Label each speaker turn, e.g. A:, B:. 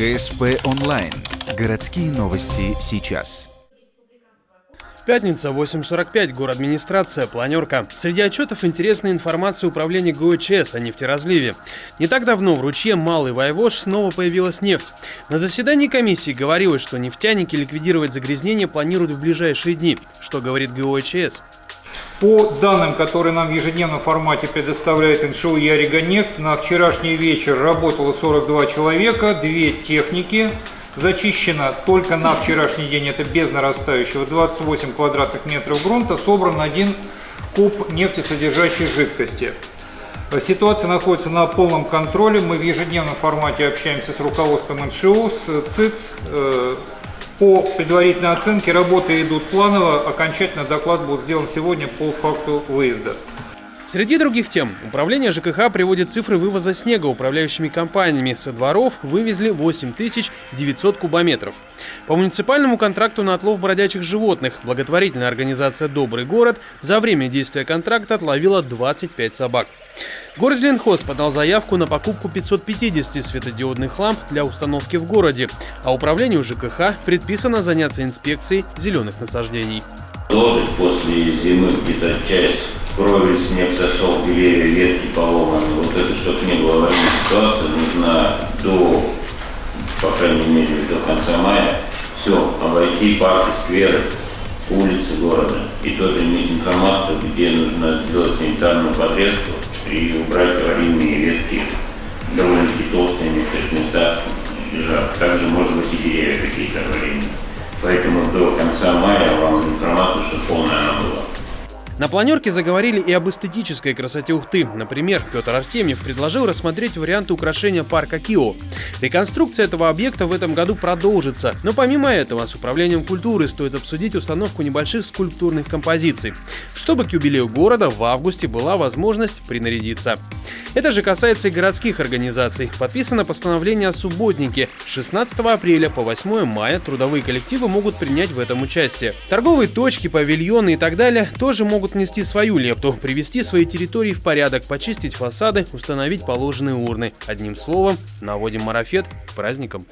A: ГСП онлайн. Городские новости сейчас.
B: Пятница, 8:45, город-администрация, планерка. Среди отчетов интересная информация управления ГОЧС о нефтеразливе. Не так давно в ручье Малый Вайвож снова появилась нефть. На заседании комиссии говорилось, что нефтяники ликвидировать загрязнение планируют в ближайшие дни. Что говорит ГОЧС?
C: По данным, которые нам в ежедневном формате предоставляет НШУ «Яриганефть», на вчерашний вечер работало 42 человека, 2 техники. Зачищено только на вчерашний день, это без нарастающего, 28 квадратных метров грунта, собран 1 куб нефтесодержащей жидкости. Ситуация находится на полном контроле, мы в ежедневном формате общаемся с руководством НШУ, с ЦИЦ. По предварительной оценке работы идут планово, окончательный доклад будет сделан сегодня по факту выезда.
B: Среди других тем, управление ЖКХ приводит цифры вывоза снега управляющими компаниями. Со дворов вывезли 8900 кубометров. По муниципальному контракту на отлов бродячих животных благотворительная организация «Добрый город» за время действия контракта отловила 25 собак. Горзеленхоз подал заявку на покупку 550 светодиодных ламп для установки в городе, а управлению ЖКХ предписано заняться инспекцией зеленых насаждений.
D: После зимы где-то часть крови, снег сошел, деревья, ветки поломаны. Вот это, чтобы не было аварийной ситуации, нужно по крайней мере, до конца мая все обойти парки, скверы, улицы города. И тоже иметь информацию, где нужно сделать санитарную подрезку и убрать аварийные ветки, довольно-таки толстые в некоторых местах лежат. Также, может быть, и деревья какие-то аварийные. Поэтому до конца мая вам информацию, чтобы полная она была.
B: На планерке заговорили и об эстетической красоте Ухты. Например, Петр Артемьев предложил рассмотреть варианты украшения парка Кио. Реконструкция этого объекта в этом году продолжится. Но помимо этого, с управлением культуры стоит обсудить установку небольших скульптурных композиций, чтобы к юбилею города в августе была возможность принарядиться. Это же касается и городских организаций. Подписано постановление о субботнике. С 16 апреля по 8 мая трудовые коллективы могут принять в этом участие. Торговые точки, павильоны и так далее тоже могут внести свою лепту, привести свои территории в порядок, почистить фасады, установить положенные урны. Одним словом, наводим марафет к праздникам.